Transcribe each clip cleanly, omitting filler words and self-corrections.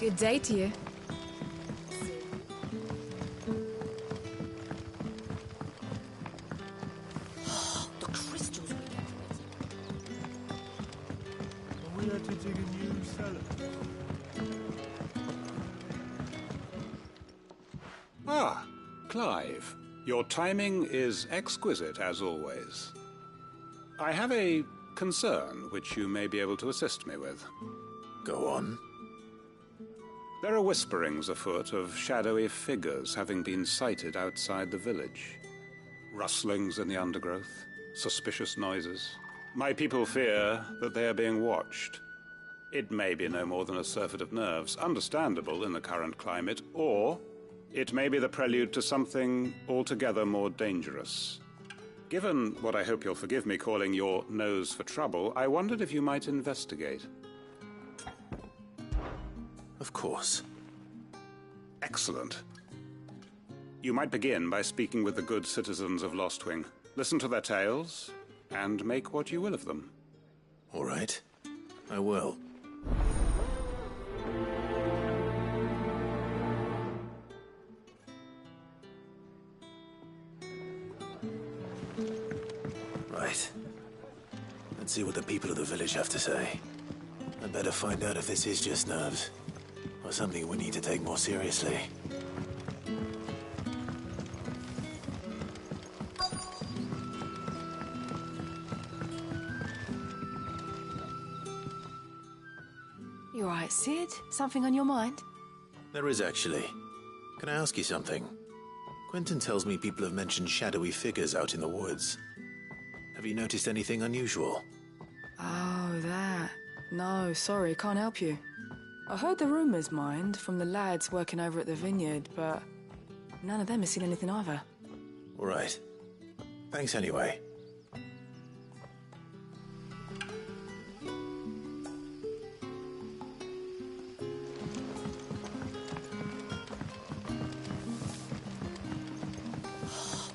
Good day to you. The crystals we get. We had to dig a new cellar. Ah, Clive. Your timing is exquisite, as always. I have a concern which you may be able to assist me with. Go on. There are whisperings afoot of shadowy figures having been sighted outside the village. Rustlings in the undergrowth, suspicious noises. My people fear that they are being watched. It may be no more than a surfeit of nerves, understandable in the current climate, or it may be the prelude to something altogether more dangerous. Given what I hope you'll forgive me calling your nose for trouble, I wondered if you might investigate. Of course. Excellent. You might begin by speaking with the good citizens of Lostwing. Listen to their tales, and make what you will of them. All right. I will. Right. Let's see what the people of the village have to say. I'd better find out if this is just nerves, or something we need to take more seriously. You alright, Sid? Something on your mind? There is, actually. Can I ask you something? Quentin tells me people have mentioned shadowy figures out in the woods. Have you noticed anything unusual? Oh, that. No, sorry, can't help you. I heard the rumours, mind, from the lads working over at the vineyard, but none of them has seen anything either. All right. Thanks anyway.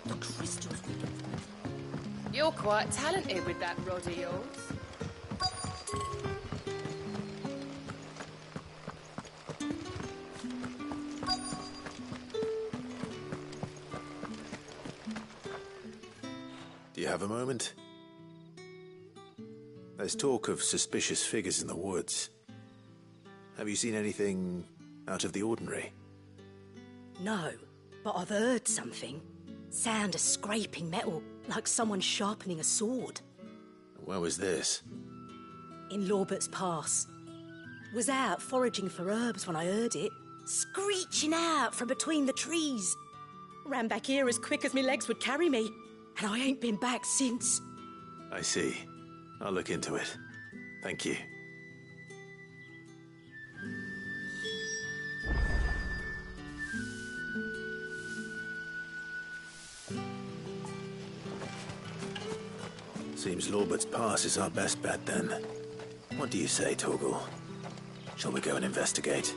The crystals we get. You're quite talented with that rod of yours. Do you have a moment? There's talk of suspicious figures in the woods. Have you seen anything out of the ordinary? No, but I've heard something. Sound of scraping metal, like someone sharpening a sword. Where was this? In Lorbert's Pass. Was out foraging for herbs when I heard it, screeching out from between the trees. Ran back here as quick as my legs would carry me, and I ain't been back since. I see. I'll look into it. Thank you. Seems Lorbert's Pass is our best bet then. What do you say, Torgal? Shall we go and investigate?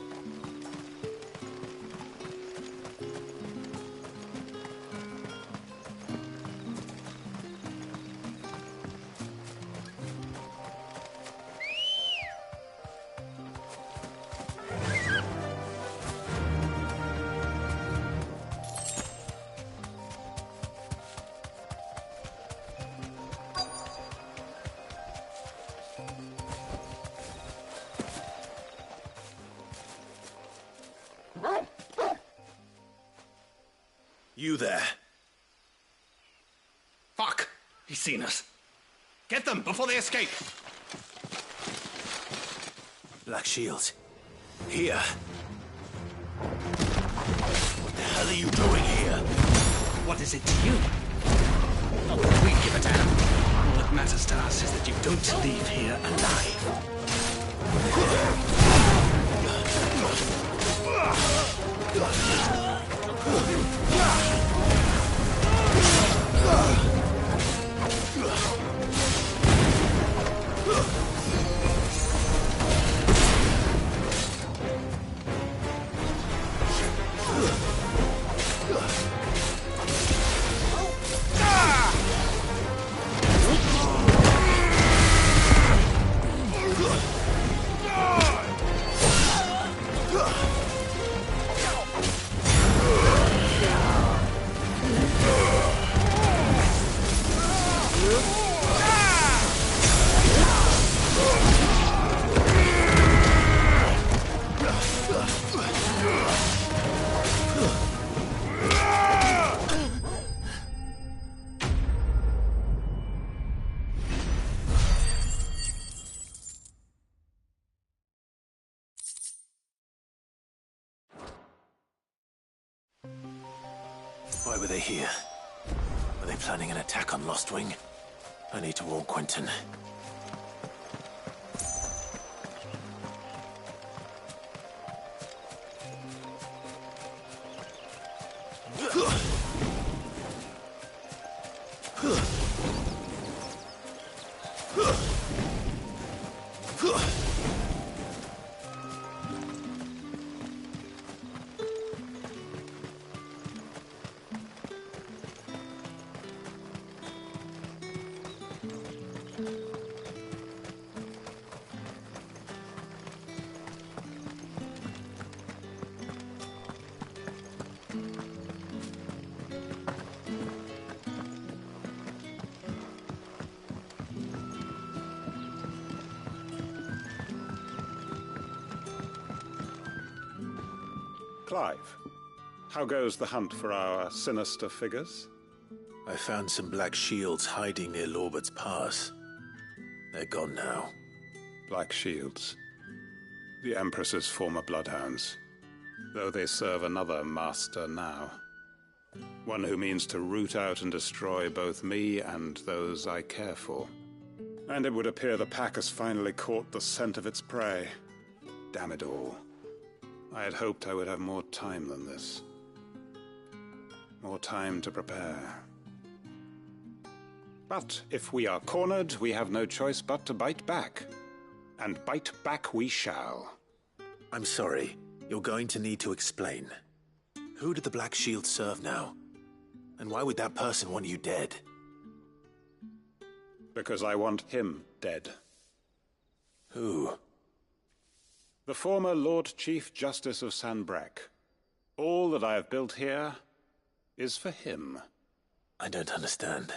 You there. Fuck! He's seen us. Get them before they escape! Black Shields. Here. What the hell are you doing here? What is it to you? Not that we give a damn. All that matters to us is that you don't leave here alive. Why were they here? Were they planning an attack on Lostwing? I need to warn Quentin. Clive, how goes the hunt for our sinister figures? I found some black shields hiding near Lorbert's Pass. They're gone now. Black Shields. The Empress's former bloodhounds. Though they serve another master now. One who means to root out and destroy both me and those I care for. And it would appear the pack has finally caught the scent of its prey. Damn it all. I had hoped I would have more time than this. More time to prepare. But if we are cornered, we have no choice but to bite back. And bite back we shall. I'm sorry. You're going to need to explain. Who did the Black Shield serve now? And why would that person want you dead? Because I want him dead. Who? The former Lord Chief Justice of Sanbreque. All that I have built here is for him. I don't understand.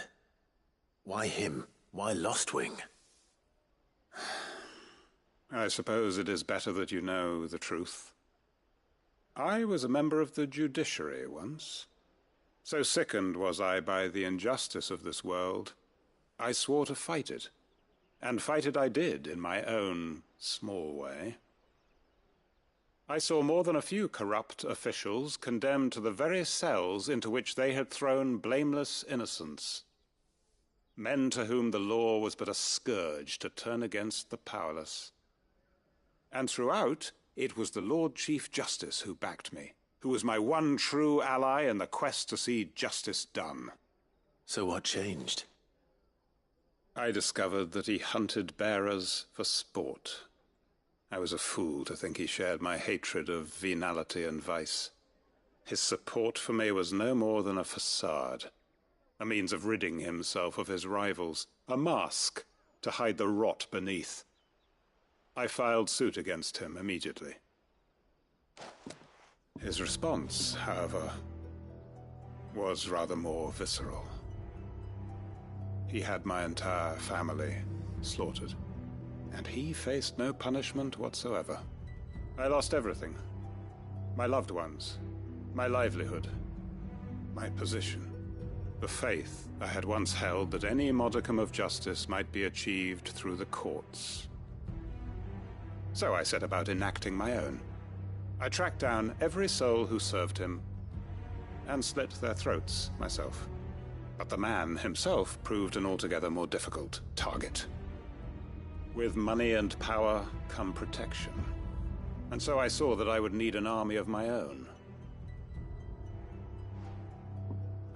Why him? Why Lostwing? I suppose it is better that you know the truth. I was a member of the judiciary once. So sickened was I by the injustice of this world, I swore to fight it. And fight it I did in my own small way. I saw more than a few corrupt officials condemned to the very cells into which they had thrown blameless innocents. Men to whom the law was but a scourge to turn against the powerless. And throughout, it was the Lord Chief Justice who backed me, who was my one true ally in the quest to see justice done. So what changed? I discovered that he hunted bearers for sport. I was a fool to think he shared my hatred of venality and vice. His support for me was no more than a facade, a means of ridding himself of his rivals, a mask to hide the rot beneath. I filed suit against him immediately. His response, however, was rather more visceral. He had my entire family slaughtered, and he faced no punishment whatsoever. I lost everything. My loved ones, my livelihood, my position, the faith I had once held that any modicum of justice might be achieved through the courts. So I set about enacting my own. I tracked down every soul who served him, and slit their throats myself. But the man himself proved an altogether more difficult target. With money and power come protection. And so I saw that I would need an army of my own.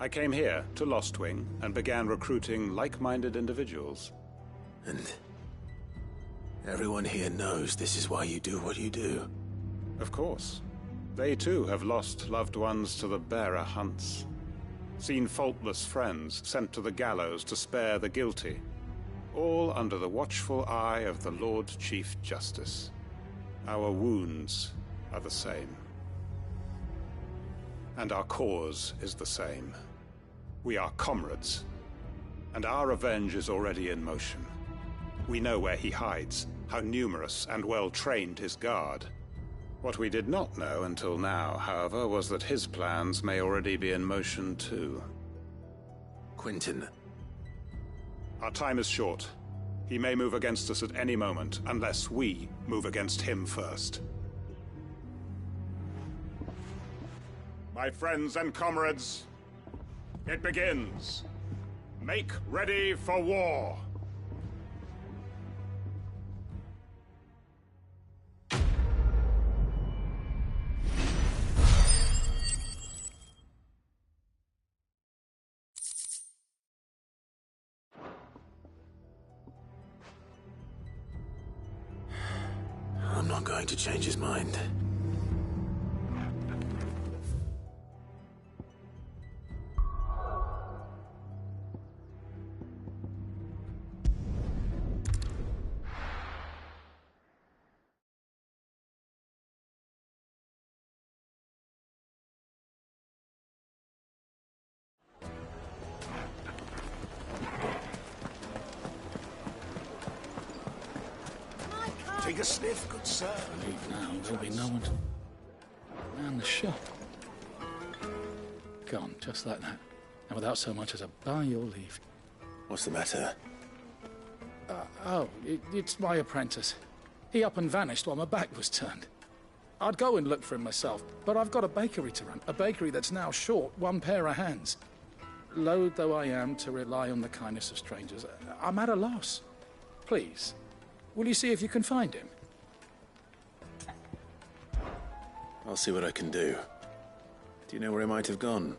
I came here to Lostwing and began recruiting like-minded individuals. And everyone here knows this is why you do what you do. Of course. They too have lost loved ones to the bearer hunts. Seen faultless friends sent to the gallows to spare the guilty. All under the watchful eye of the Lord Chief Justice. Our wounds are the same. And our cause is the same. We are comrades. And our revenge is already in motion. We know where he hides, how numerous and well-trained his guard. What we did not know until now, however, was that his plans may already be in motion too. Quentin. Our time is short. He may move against us at any moment, unless we move against him first. My friends and comrades, It begins. Make ready for war. I'm not going to change his mind. Take a sniff, good sir. Leave now, there'll be no one to man the shop. Gone, just like that. And without so much as a by your leave. What's the matter? It's my apprentice. He up and vanished while my back was turned. I'd go and look for him myself, but I've got a bakery to run. A bakery that's now short one pair of hands. Loath though I am to rely on the kindness of strangers, I'm at a loss. Please, will you see if you can find him? I'll see what I can do. Do you know where he might have gone?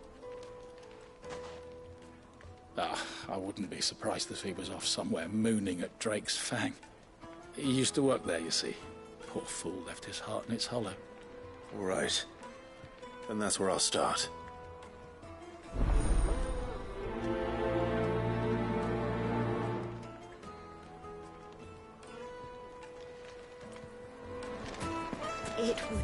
I wouldn't be surprised if he was off somewhere mooning at Drake's Fang. He used to work there, you see. Poor fool left his heart in its hollow. All right. Then that's where I'll start. It would...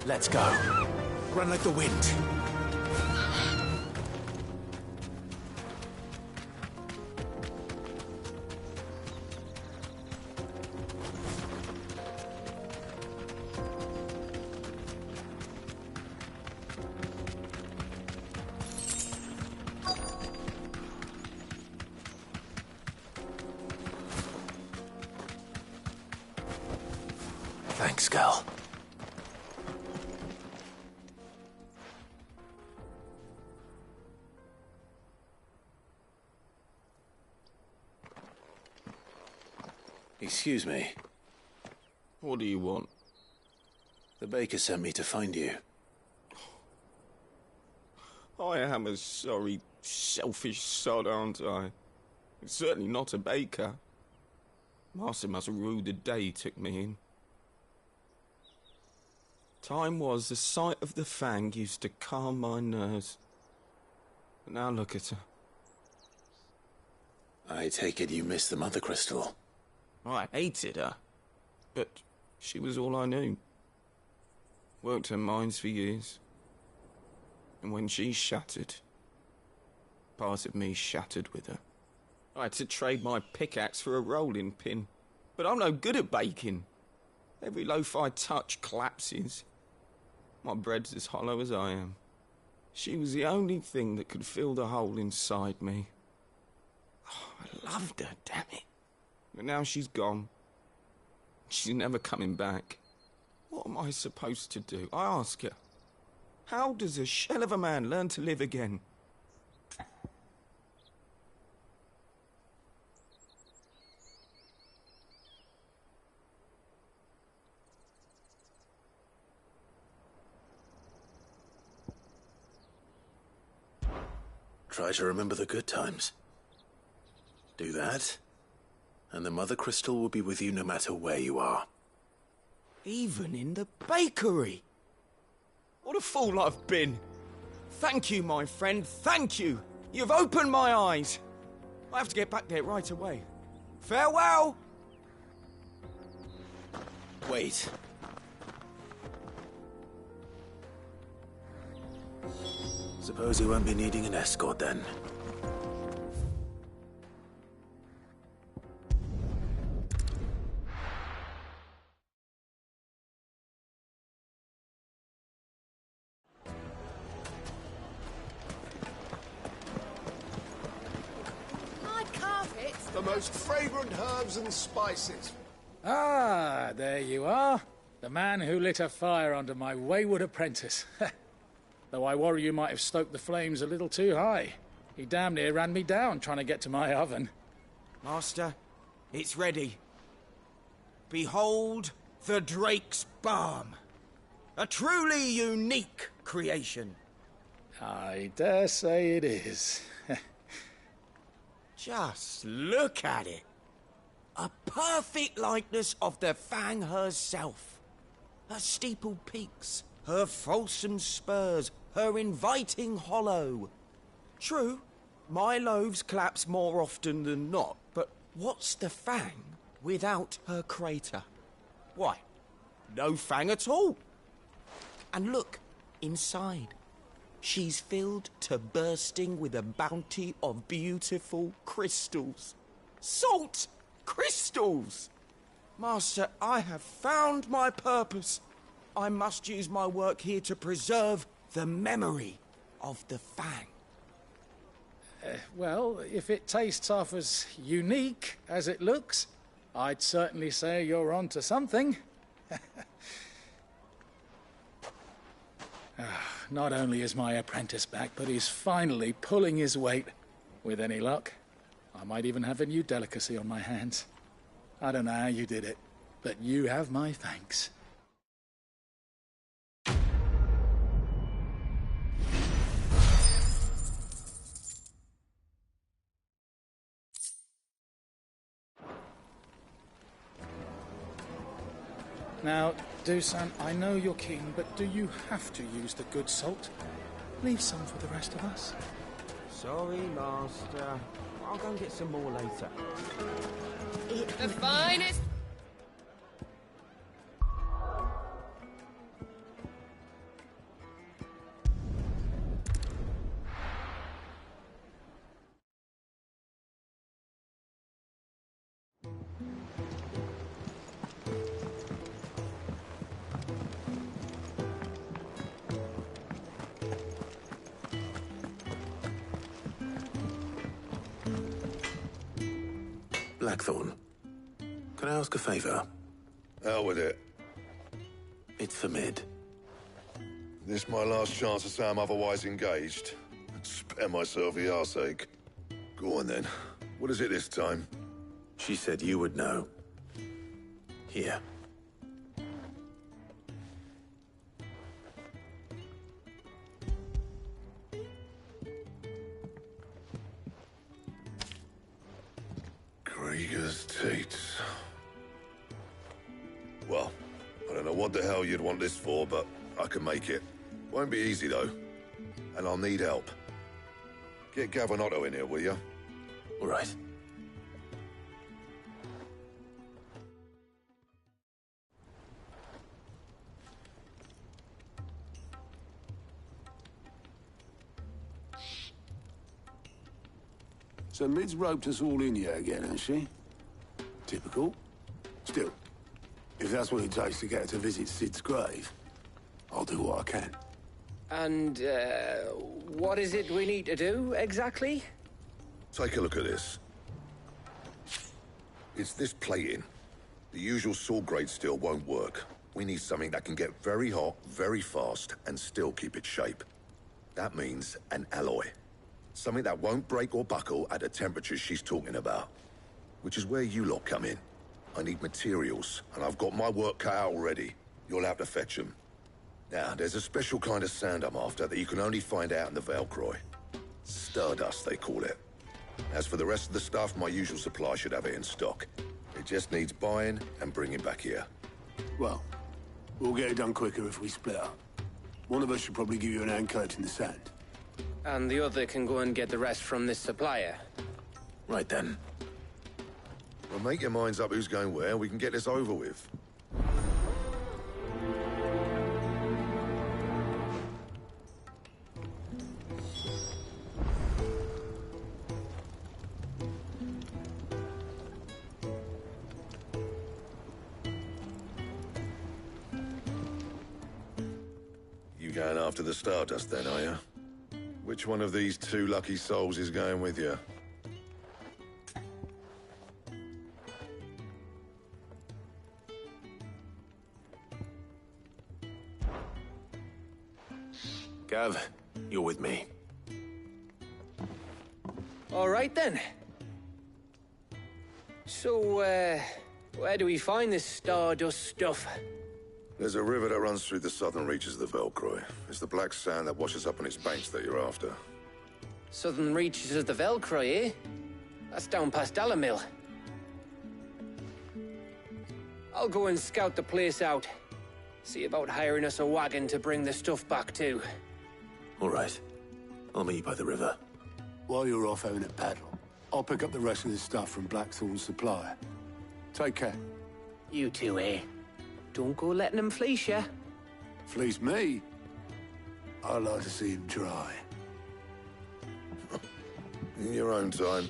Let's go. Run like the wind. Thanks, Gal. Excuse me. What do you want? The baker sent me to find you. I am a sorry, selfish sod, aren't I? It's certainly not a baker. Master must have ruled the day he took me in. Time was the sight of the Fang used to calm my nerves. But now look at her. I take it you missed the Mother Crystal. I hated her, but she was all I knew. Worked her mines for years. And when she shattered, part of me shattered with her. I had to trade my pickaxe for a rolling pin, but I'm no good at baking. Every loaf I touch collapses. My bread's as hollow as I am. She was the only thing that could fill the hole inside me. Oh, I loved her, damn it. But now she's gone. She's never coming back. What am I supposed to do? I ask her. How does a shell of a man learn to live again? Try to remember the good times. Do that, and the Mother Crystal will be with you no matter where you are. Even in the bakery. What a fool I've been. Thank you, my friend, thank you. You've opened my eyes. I have to get back there right away. Farewell! Wait. Suppose you won't be needing an escort then. most fragrant herbs and spices. Ah, there you are. The man who lit a fire under my wayward apprentice. Though I worry you might have stoked the flames a little too high. He damn near ran me down trying to get to my oven. Master, it's ready. Behold the Drake's Balm. A truly unique creation. I dare say it is. Just look at it. A perfect likeness of the Fang herself. Her steepled peaks, her fulsome spurs, her inviting hollow. True, my loaves collapse more often than not, but what's the Fang without her crater? Why, no Fang at all. And look, inside. She's filled to bursting with a bounty of beautiful crystals. Salt crystals! Master, I have found my purpose. I must use my work here to preserve the memory of the Fang. Well, if it tastes half as unique as it looks, I'd certainly say you're onto something. Not only is my apprentice back, but he's finally pulling his weight. With any luck, I might even have a new delicacy on my hands. I don't know how you did it, but you have my thanks. Now, Dusan, I know you're keen, but do you have to use the good salt? Leave some for the rest of us. Sorry, Master. I'll go and get some more later. The finest... Blackthorn, can I ask a favour? Hell with it. It's for Mid. This my last chance to say I'm otherwise engaged. Spare myself the arseache. Go on then. What is it this time? She said you would know. Here. Krieger's Tates. Well, I don't know what the hell you'd want this for, but I can make it. Won't be easy, though. And I'll need help. Get Gavin Otto in here, will you? All right. So Mid's roped us all in here again, has she? Typical. Still, if that's what it takes to get her to visit Sid's grave, I'll do what I can. And, what is it we need to do, exactly? Take a look at this. It's this plating. The usual sword grade steel won't work. We need something that can get very hot, very fast, and still keep its shape. That means an alloy. Something that won't break or buckle at the temperatures she's talking about. Which is where you lot come in. I need materials, and I've got my work cut out already. You'll have to fetch them. Now, there's a special kind of sand I'm after that you can only find out in the Valcroy. Stardust, they call it. As for the rest of the stuff, my usual supply should have it in stock. It just needs buying and bringing back here. Well, we'll get it done quicker if we split up. One of us should probably give you an hand coat in the sand. And the other can go and get the rest from this supplier. Right then. Well, make your minds up who's going where, we can get this over with. You going after the Stardust then, are you? Which one of these two lucky souls is going with you? Gav, you're with me. All right, then. So, where do we find this Stardust stuff? There's a river that runs through the southern reaches of the Velcroy. It's the black sand that washes up on its banks that you're after. Southern reaches of the Velcroy, eh? That's down past Dalamil. I'll go and scout the place out. See about hiring us a wagon to bring the stuff back to. All right. I'll meet you by the river. While you're off having a paddle, I'll pick up the rest of this stuff from Blackthorn's supplier. Take care. You two, eh? Don't go letting them fleece ya. Fleece me? I'd like to see him try. In your own time.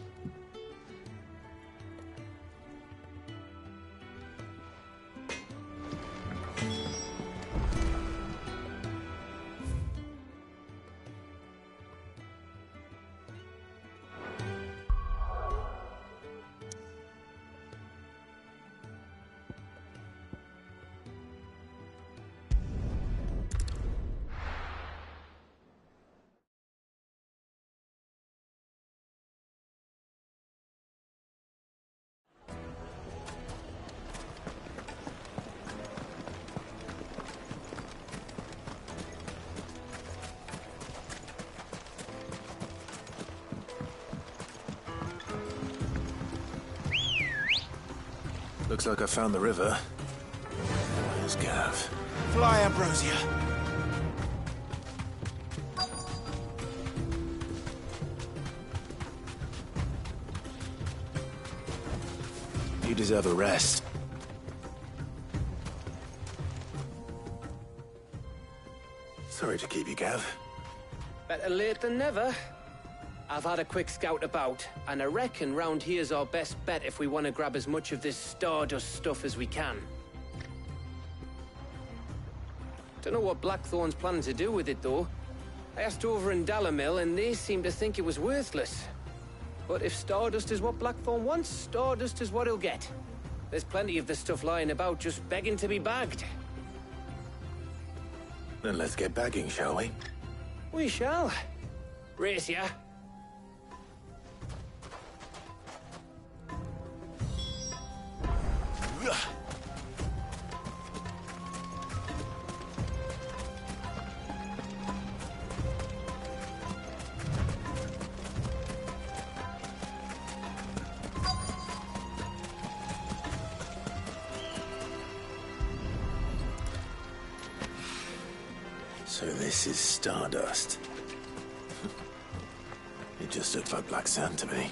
Looks like I found the river. Where's Gav? Fly, Ambrosia. You deserve a rest. Sorry to keep you, Gav. Better late than never. I've had a quick scout about, and I reckon round here's our best bet if we want to grab as much of this Stardust stuff as we can. Don't know what Blackthorn's planning to do with it, though. I asked over in Dalamil, and they seem to think it was worthless. But if Stardust is what Blackthorn wants, Stardust is what he'll get. There's plenty of this stuff lying about, just begging to be bagged. Then let's get bagging, shall we? We shall. Race ya. So this is Stardust. It just looked like black sand to me.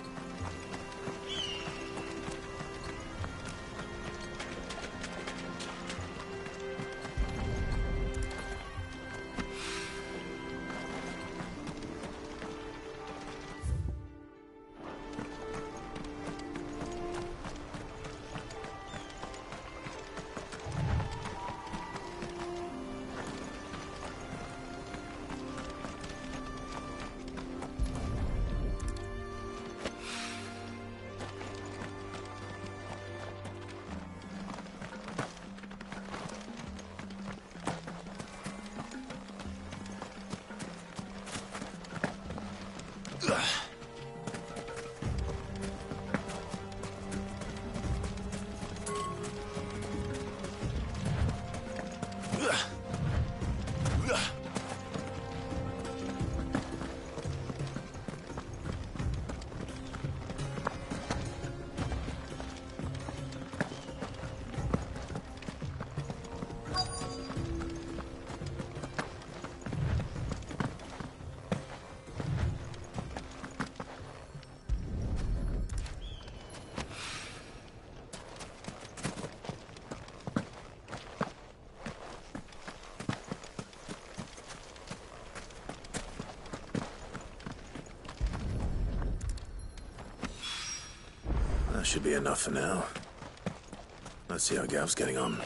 That should be enough for now. Let's see how Gav's getting on.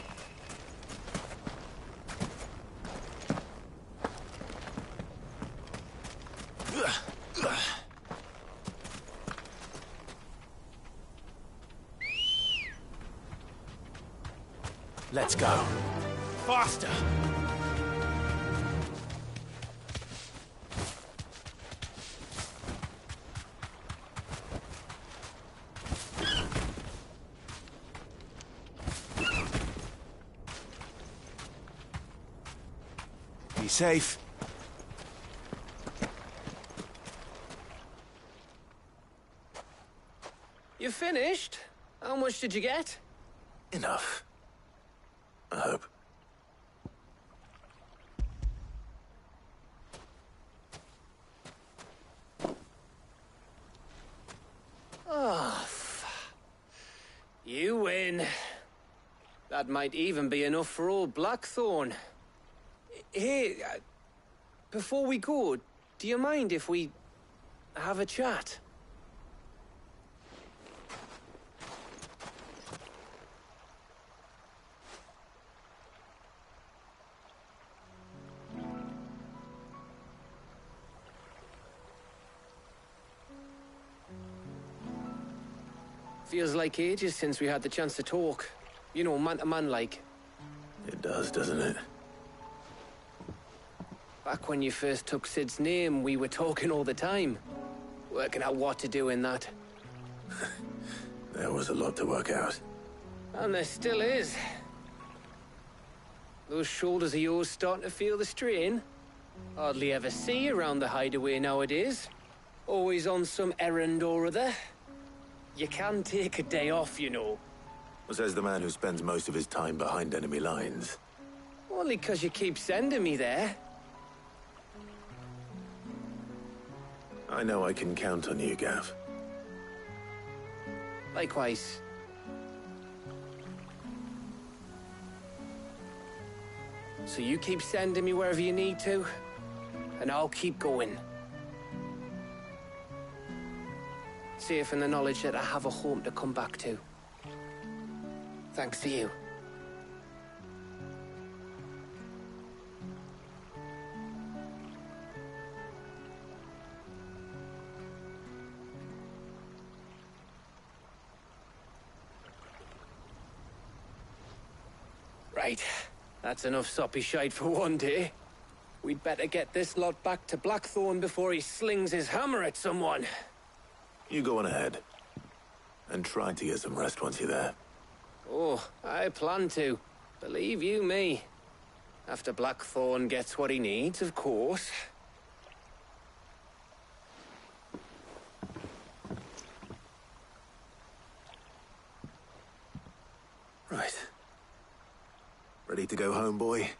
Let's go. Faster! safe. You finished? How much did you get? Enough. I hope. Oh, you win. That might even be enough for old Blackthorn. Hey, before we go, do you mind if we have a chat? Feels like ages since we had the chance to talk. You know, man to man like. It does, doesn't it? Back when you first took Sid's name, we were talking all the time. Working out what to do in that. There was a lot to work out. And there still is. Those shoulders of yours starting to feel the strain. Hardly ever see you around the hideaway nowadays. Always on some errand or other. You can take a day off, you know. Says the man who spends most of his time behind enemy lines. Only 'cause you keep sending me there. I know I can count on you, Gav. Likewise. So you keep sending me wherever you need to, and I'll keep going. Safe in the knowledge that I have a home to come back to. Thanks to you. Right. That's enough soppy shite for one day. We'd better get this lot back to Blackthorn before he slings his hammer at someone. You go on ahead. And try to get some rest once you're there. Oh, I plan to. Believe you me. After Blackthorn gets what he needs, of course. Right. Ready to go home, boy?